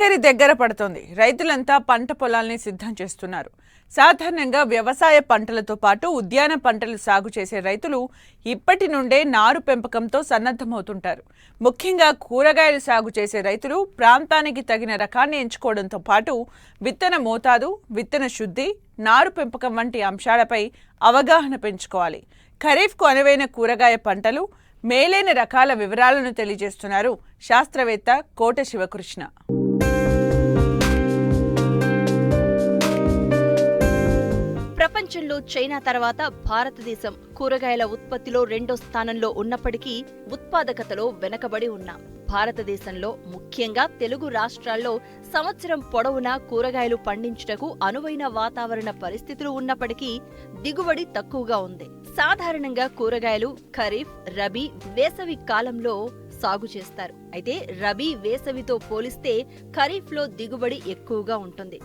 దగ్గర పడుతోంది. రైతులంతా పంట పొలాల్ని సిద్ధం చేస్తున్నారు. సాధారణంగా వ్యవసాయ పంటలతో పాటు ఉద్యాన పంటలు సాగు చేసే రైతులు ఇప్పటి నుండే నారు పెంపకంతో సన్నద్ధమవుతుంటారు. ముఖ్యంగా కూరగాయలు సాగు చేసే రైతులు ప్రాంతానికి తగిన రకాన్ని ఎంచుకోవడంతో పాటు విత్తన మోతాదు, విత్తన శుద్ధి, నారు పెంపకం వంటి అంశాలపై అవగాహన పెంచుకోవాలి. ఖరీఫ్కు అనువైన కూరగాయ పంటలు, మేలైన రకాల వివరాలను తెలియజేస్తున్నారు శాస్త్రవేత్త కోట శివకృష్ణ. ప్రపంచంలో చైనా తర్వాత భారతదేశం కూరగాయల ఉత్పత్తిలో రెండో స్థానంలో ఉన్నప్పటికీ ఉత్పాదకతలో వెనకబడి ఉన్నాం. భారతదేశంలో ముఖ్యంగా తెలుగు రాష్ట్రాల్లో సంవత్సరం పొడవునా కూరగాయలు పండించుటకు అనువైన వాతావరణ పరిస్థితులు ఉన్నప్పటికీ దిగుబడి తక్కువగా ఉంది. సాధారణంగా కూరగాయలు ఖరీఫ్, రబీ, వేసవి కాలంలో సాగు చేస్తారు. అయితే రబీ, వేసవితో పోలిస్తే ఖరీఫ్లో దిగుబడి ఎక్కువగా ఉంటుంది.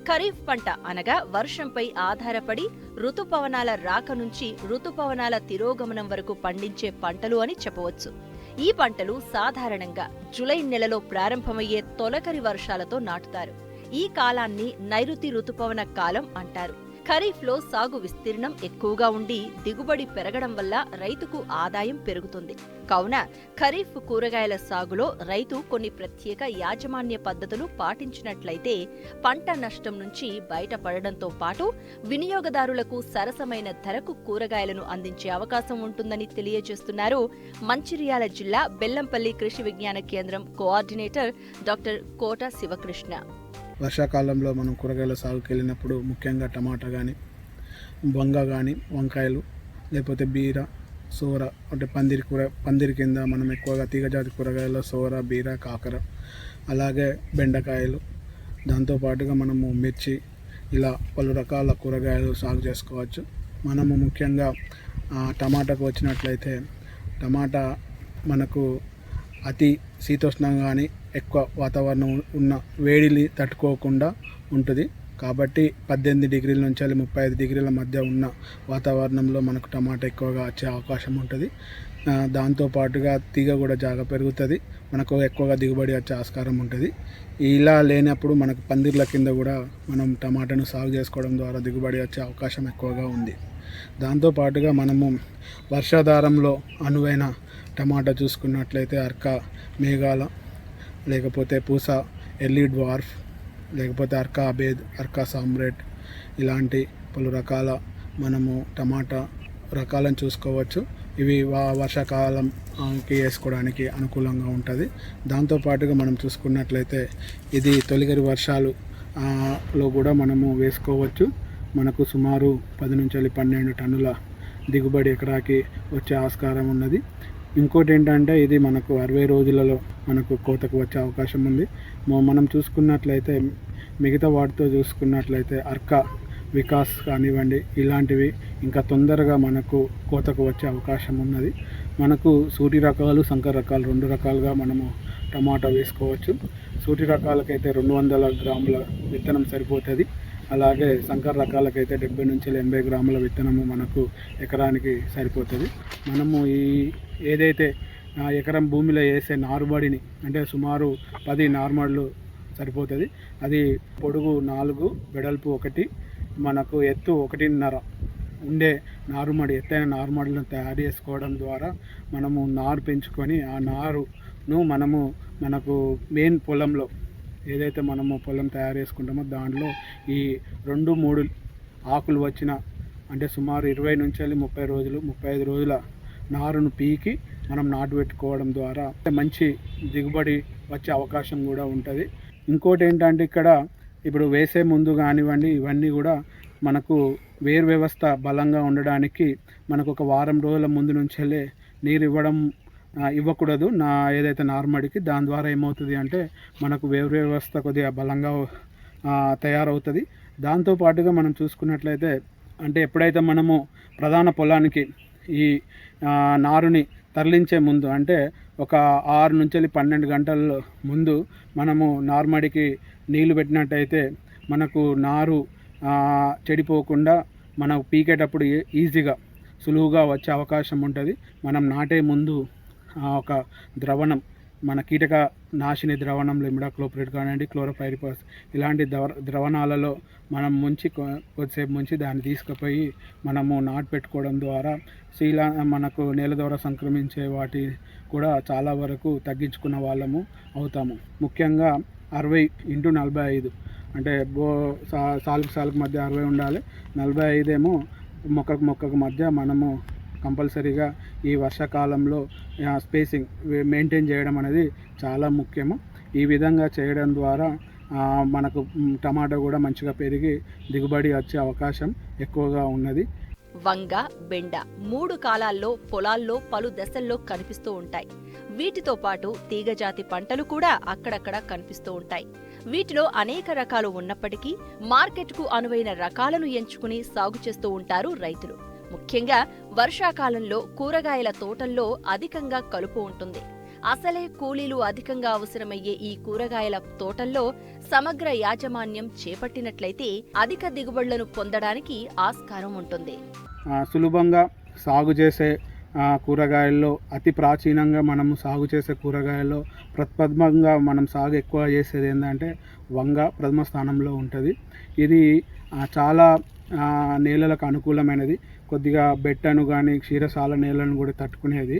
ఖరీఫ్ పంట అనగా వర్షంపై ఆధారపడి ఋతుపవనాల రాక నుంచి ఋతుపవనాల తిరోగమనం వరకు పండించే పంటలు అని చెప్పవచ్చు. ఈ పంటలు సాధారణంగా జూలై నెలలో ప్రారంభమయ్యే తొలకరి వర్షాలతో నాటుతారు. ఈ కాలాన్ని నైరుతి ఋతుపవన కాలం అంటారు. ఖరీఫ్లో సాగు విస్తీర్ణం ఎక్కువగా ఉండి దిగుబడి పెరగడం వల్ల రైతుకు ఆదాయం పెరుగుతుంది. కావున ఖరీఫ్ కూరగాయల సాగులో రైతు కొన్ని ప్రత్యేక యాజమాన్య పద్ధతులు పాటించినట్లయితే పంట నష్టం నుంచి బయటపడడంతో పాటు వినియోగదారులకు సరసమైన ధరకు కూరగాయలను అందించే అవకాశం ఉంటుందని తెలియజేస్తున్నారు మంచిర్యాల జిల్లా బెల్లంపల్లి కృషి విజ్ఞాన కేంద్రం కోఆర్డినేటర్ డాక్టర్ కోట శివకృష్ణ. వర్షాకాలంలో మనం కూరగాయల సాగుకి వెళ్ళినప్పుడు ముఖ్యంగా టమాటా కానీ, వంగ కానీ, వంకాయలు, లేకపోతే బీర, సోర అంటే పందిరి కింద మనం ఎక్కువగా తీగజాతి కూరగాయలు సోర, బీర, కాకర, అలాగే బెండకాయలు, దాంతోపాటుగా మనము మిర్చి, ఇలా పలు రకాల కూరగాయలు సాగు చేసుకోవచ్చు. మనము ముఖ్యంగా టమాటాకు వచ్చినట్లయితే టమాటా మనకు అతి శీతోష్ణం కానీ ఎక్కువ వాతావరణం ఉన్న వేడిని తట్టుకోకుండా ఉంటుంది. కాబట్టి 18 డిగ్రీల నుంచి 35 డిగ్రీల మధ్య ఉన్న వాతావరణంలో మనకు టమాటా ఎక్కువగా వచ్చే అవకాశం ఉంటుంది. దాంతోపాటుగా తీగ కూడా జాగా పెరుగుతుంది, మనకు ఎక్కువగా దిగుబడి వచ్చే ఆస్కారం ఉంటుంది. ఇలా లేనప్పుడు మనకు పందిర్ల కింద కూడా మనం టమాటాను సాగు చేసుకోవడం ద్వారా దిగుబడి వచ్చే అవకాశం ఎక్కువగా ఉంది. దాంతోపాటుగా మనము వర్షాధారంలో అనువైన టమాటా చూసుకున్నట్లయితే అర్క మేఘాల, లేకపోతే పూస, ఎర్లీ డ్వార్ఫ్, లేకపోతే అర్కా అబేద్, అర్కా సామ్రేట్, ఇలాంటి పలు రకాల మనము టమాటా రకాలను చూసుకోవచ్చు. ఇవి వర్షాకాలంకి వేసుకోవడానికి అనుకూలంగా ఉంటుంది. దాంతోపాటుగా మనం చూసుకున్నట్లయితే ఇది తొలకరి వర్షాలు లో కూడా మనము వేసుకోవచ్చు. మనకు సుమారు 10 నుంచి 12 టన్నుల దిగుబడి ఎకరాకి వచ్చే ఆస్కారం ఉన్నది. ఇంకోటి ఏంటంటే ఇది మనకు 60 రోజులలో మనకు కోతకు వచ్చే అవకాశం ఉంది. మనం చూసుకున్నట్లయితే మిగతా వాటితో చూసుకున్నట్లయితే అర్కా వికాస్ కానివ్వండి, ఇలాంటివి ఇంకా తొందరగా మనకు కోతకు వచ్చే అవకాశం ఉన్నది. మనకు సూటి రకాలు, సంకర రకాలు 2 రకాలుగా మనము టమాటా వేసుకోవచ్చు. సూటి రకాలకైతే 200 గ్రాముల విత్తనం సరిపోతుంది. అలాగే సంకర రకాలకైతే 70 నుంచి 80 గ్రాముల విత్తనము మనకు ఎకరానికి సరిపోతుంది. మనము ఏదైతే ఎకరం భూమిలో వేసే నారుమడిని అంటే సుమారు 10 నారుమడులు సరిపోతుంది. అది పొడుగు 4, వెడల్పు 1, మనకు ఎత్తు 1.5 ఉండే నారుమడి, ఎత్తైన నారుమడులను తయారు చేసుకోవడం ద్వారా మనము నారు పెంచుకొని ఆ నారును మనకు మెయిన్ పొలంలో ఏదైతే మనము పొలం తయారు చేసుకుంటామో దాంట్లో ఈ 2-3 ఆకులు వచ్చిన అంటే సుమారు 20 నుంచి 30 రోజులు, 35 రోజుల నారును పీకి మనం నాటు పెట్టుకోవడం ద్వారా మంచి దిగుబడి వచ్చే అవకాశం కూడా ఉంటుంది. ఇంకోటి ఏంటంటే ఇక్కడ ఇప్పుడు వేసే ముందు కానివ్వండి, ఇవన్నీ కూడా మనకు వేరు వ్యవస్థ బలంగా ఉండడానికి మనకు ఒక వారం రోజుల ముందు నుంచెల్లే నీరు ఇవ్వకూడదు ఏదైతే నార్మడికి. దాని ద్వారా ఏమవుతుంది అంటే మనకు వేరు వ్యవస్థ కొద్దిగా బలంగా తయారవుతుంది. దాంతోపాటుగా మనం చూసుకున్నట్లయితే అంటే ఎప్పుడైతే మనము ప్రధాన పొలానికి ఈ నారుని తరలించే ముందు అంటే ఒక 6 నుంచి 12 గంటల ముందు మనము నార్మడికి నీళ్లు పెట్టినట్టయితే మనకు నారు చెడిపోకుండా మనం పీకేటప్పుడు ఈజీగా సులువుగా వచ్చే అవకాశం ఉంటుంది. మనం నాటే ముందు ఒక ద్రవణం మన కీటక నాశిని ద్రవణంలో ఇమిడాక్లోప్రిడ్ కానివ్వండి, క్లోరోపైరిఫాస్ ఇలాంటి ద్రవణాలలో మనం కొద్దిసేపు ముంచి దాన్ని తీసుకుపోయి మనము నాటు పెట్టుకోవడం ద్వారా మనకు నేల ద్వారా సంక్రమించే వాటి కూడా చాలా వరకు తగ్గించుకున్న వాళ్ళము అవుతాము. ముఖ్యంగా 60x45 అంటే సాలుకు మధ్య 60 ఉండాలి, 45 ఏమో మొక్కకు మధ్య మనము కంపల్సరీగా ఈ వర్షాకాలంలో స్పేసింగ్ మెయింటైన్ చేయడం అనేది చాలా ముఖ్యము. ఈ విధంగా చేయడం ద్వారా మనకు టమాటా కూడా మంచిగా పెరిగి దిగుబడి వచ్చే అవకాశం ఎక్కువగా ఉన్నది. వంగ, బెండ 3 కాలాల్లో పొలాల్లో పలు దశల్లో కనిపిస్తూ ఉంటాయి. వీటితో పాటు తీగజాతి పంటలు కూడా అక్కడక్కడ కనిపిస్తూ ఉంటాయి. వీటిలో అనేక రకాలు ఉన్నప్పటికీ మార్కెట్కు అనువైన రకాలను ఎంచుకుని సాగు చేస్తూ ఉంటారు రైతులు. ముఖ్యంగా వర్షాకాలంలో కూరగాయల తోటల్లో అధికంగా కలుపు ఉంటుంది. అసలే కూలీలు అధికంగా అవసరమయ్యే ఈ కూరగాయల తోటల్లో సమగ్ర యాజమాన్యం చేపట్టినట్లయితే అధిక దిగుబడులను పొందడానికి ఆస్కారం ఉంటుంది. సులభంగా సాగు చేసే కూరగాయల్లో అతి ప్రాచీనంగా మనము సాగు చేసే కూరగాయల్లో ప్రథమంగా మనం సాగు ఎక్కువ చేసేది ఏంటంటే వంగ ప్రథమ స్థానంలో ఉంటుంది. ఇది చాలా నేలలకు అనుకూలమైనది. కొద్దిగా బెట్టను కానీ క్షీరసాల నేలను కూడా తట్టుకునేది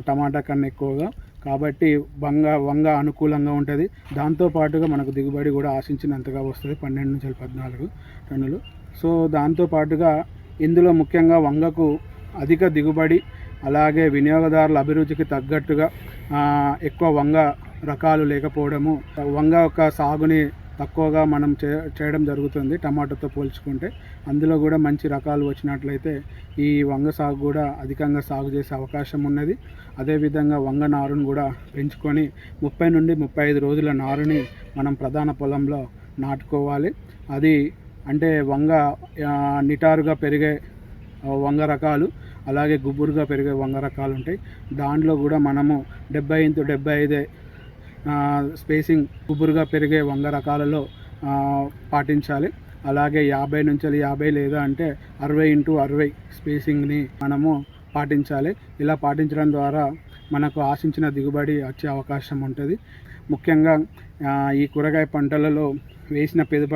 టమాటా కన్నా ఎక్కువగా. కాబట్టి వంగ అనుకూలంగా ఉంటుంది. దాంతోపాటుగా మనకు దిగుబడి కూడా ఆశించినంతగా వస్తుంది, 12 నుంచి 14 టన్నులు. సో దాంతోపాటుగా ఇందులో ముఖ్యంగా వంగకు అధిక దిగుబడి, అలాగే వినియోగదారుల అభిరుచికి తగ్గట్టుగా ఎక్కువ వంగ రకాలు లేకపోవడము, వంగ యొక్క సాగుని తక్కువగా మనం చేయడం జరుగుతుంది టమాటాతో పోల్చుకుంటే. అందులో కూడా మంచి రకాలు వచ్చినట్లయితే ఈ వంగ సాగు కూడా అధికంగా సాగు చేసే అవకాశం ఉన్నది. అదేవిధంగా వంగ నారును కూడా పెంచుకొని 30 నుండి 35 రోజుల నారుని మనం ప్రధాన పొలంలో నాటుకోవాలి. అది అంటే వంగ నిటారుగా పెరిగే వంగ రకాలు, అలాగే గుబురుగా పెరిగే వంగ రకాలు ఉంటాయి. దాంట్లో కూడా మనము 70x75 స్పేసింగ్ గుబురుగా పెరిగే వంగ రకాలలో పాటించాలి. అలాగే 50 నుంచి 50 లేదా అంటే 60x60 స్పేసింగ్ని మనము పాటించాలి. ఇలా పాటించడం ద్వారా మనకు ఆశించిన దిగుబడి వచ్చే అవకాశం ఉంటుంది. ముఖ్యంగా ఈ కూరగాయ పంటలలో వేసిన పిదప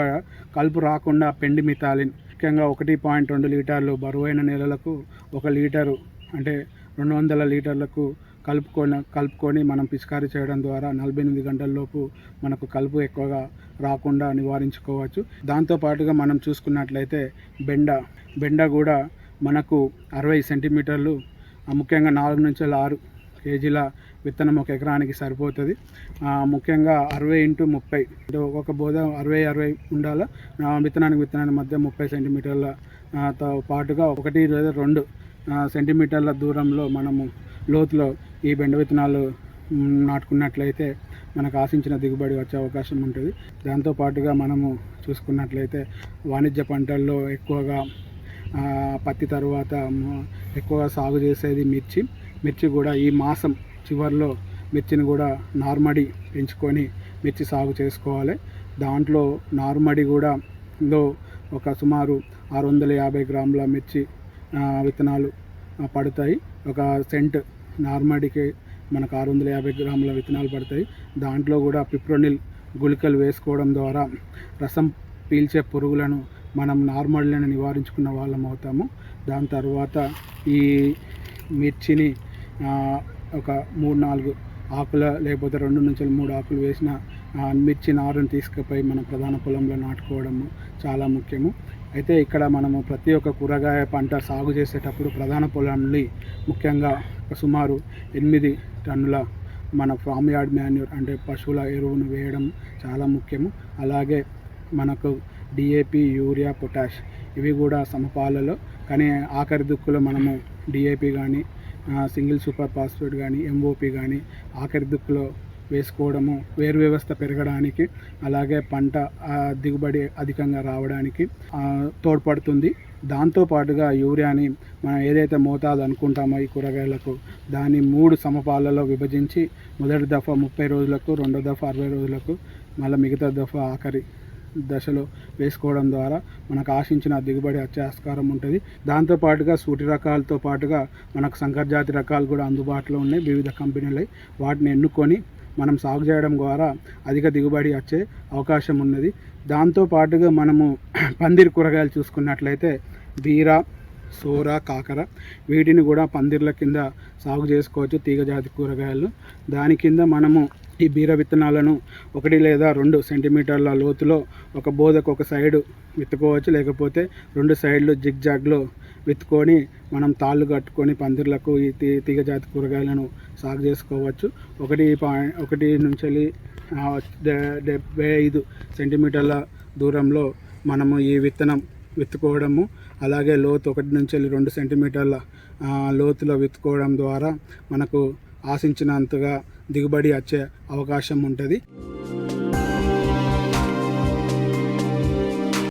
కలుపు రాకుండా పెండిమిథాలిన్ ముఖ్యంగా 1.2 లీటర్లు బరువైన నేలలకు 1 లీటరు అంటే 200 లీటర్లకు కలుపుకొని మనం పిచికారీ చేయడం ద్వారా 48 గంటలలోపు మనకు కలుపు ఎక్కువగా రాకుండా నివారించుకోవచ్చు. దాంతోపాటుగా మనం చూసుకున్నట్లయితే బెండ కూడా మనకు 60 సెంటీమీటర్లు, ముఖ్యంగా 4 నుంచి 6 కేజీల విత్తనం 1 ఎకరానికి సరిపోతుంది. ముఖ్యంగా 60x30 అంటే ఒక్కొక్క బోధ 60 ఉండాలి. విత్తనానికి మధ్య 30 సెంటీమీటర్లతో పాటుగా 1 లేదా 2 సెంటీమీటర్ల దూరంలో మనము లోతులో ఈ బెండ విత్తనాలు నాటుకున్నట్లయితే మనకు ఆశించిన దిగుబడి వచ్చే అవకాశం ఉంటుంది. దాంతోపాటుగా మనము చూసుకున్నట్లయితే వాణిజ్య పంటల్లో ఎక్కువగా పత్తి తర్వాత ఎక్కువగా సాగు చేసేది మిర్చి కూడా ఈ మాసం చివరిలో మిర్చిని కూడా నార్మడి పెంచుకొని మిర్చి సాగు చేసుకోవాలి. దాంట్లో నార్మడి కూడా ఒక సుమారు 650 గ్రాముల మిర్చి విత్తనాలు పడతాయి. ఒక సెంట్ నార్మడికి మనకు 650 గ్రాముల విత్తనాలు పడతాయి. దాంట్లో కూడా పిప్రోనిల్ గుళికలు వేసుకోవడం ద్వారా రసం పీల్చే పురుగులను మనం నార్మల్ని నివారించుకున్న వాళ్ళం అవుతాము. దాని తర్వాత ఈ మిర్చిని ఒక 3-4 ఆకుల లేకపోతే 2 నుంచి 3 ఆకులు వేసిన మిర్చి నారుని తీసుకుపోయి మన ప్రధాన పొలంలో నాటుకోవడము చాలా ముఖ్యము. అయితే ఇక్కడ మనము ప్రతి ఒక్క కూరగాయ పంట సాగు చేసేటప్పుడు ప్రధాన పొలంలో ముఖ్యంగా సుమారు 8 టన్నుల మన ఫామ్ యార్డ్ మాన్యూర్ అంటే పశువుల ఎరువును వేయడం చాలా ముఖ్యము. అలాగే మనకు DAP, యూరియా, పొటాష్ ఇవి కూడా సమపాలలో, కానీ ఆఖరి దుక్కులో మనము DAP కానీ సింగిల్ సూపర్ ఫాస్ఫేట్ కానీ MOP కానీ ఆఖరి దుక్కులో వేసుకోవడము వేరు వ్యవస్థ పెరగడానికి, అలాగే పంట దిగుబడి అధికంగా రావడానికి తోడ్పడుతుంది. దాంతోపాటుగా యూరియాని మనం ఏదైతే మోతాదు అనుకుంటామో ఈ కూరగాయలకు దాన్ని 3 సమపాలలో విభజించి మొదటి దఫా 30 రోజులకు, రెండో దఫా 60 రోజులకు, మళ్ళీ మిగతా దఫా ఆఖరి దశలో వేసుకోవడం ద్వారా మనకు ఆశించిన దిగుబడి వచ్చే ఆస్కారం ఉంటుంది. దాంతోపాటుగా సూటి రకాలతో పాటుగా మనకు సంకర జాతి రకాలు కూడా అందుబాటులో ఉన్నాయి వివిధ కంపెనీలు. వాటిని ఎన్నుకొని మనం సాగు చేయడం ద్వారా అధిక దిగుబడి వచ్చే అవకాశం ఉన్నది. దాంతో పాటుగా మనము పందిరి కూరగాయలు చూసుకున్నట్లయితే బీర, సోర, కాకర వీటిని కూడా పందిర్ల కింద సాగు చేసుకోవచ్చు, తీగజాతి కూరగాయలు. దాని కింద మనము ఈ బీర విత్తనాలను 1 లేదా 2 సెంటీమీటర్ల లోతులో ఒక బోదకు ఒక సైడు విత్తుకోవచ్చు, లేకపోతే 2 సైడ్లు జిగ్జాగ్లో విత్తుకొని మనం తాళ్ళు కట్టుకొని పందిర్లకు ఈ తీగజాతి కూరగాయలను సాగు చేసుకోవచ్చు. 1 నుంచి 75 సెంటీమీటర్ల దూరంలో మనము ఈ విత్తనం విత్తుకోవడము, అలాగే లోతు 1 నుంచి 2 సెంటీమీటర్ల లోతులో విత్తుకోవడం ద్వారా మనకు ఆశించినంతగా దిగుబడి వచ్చే అవకాశం ఉంటుంది.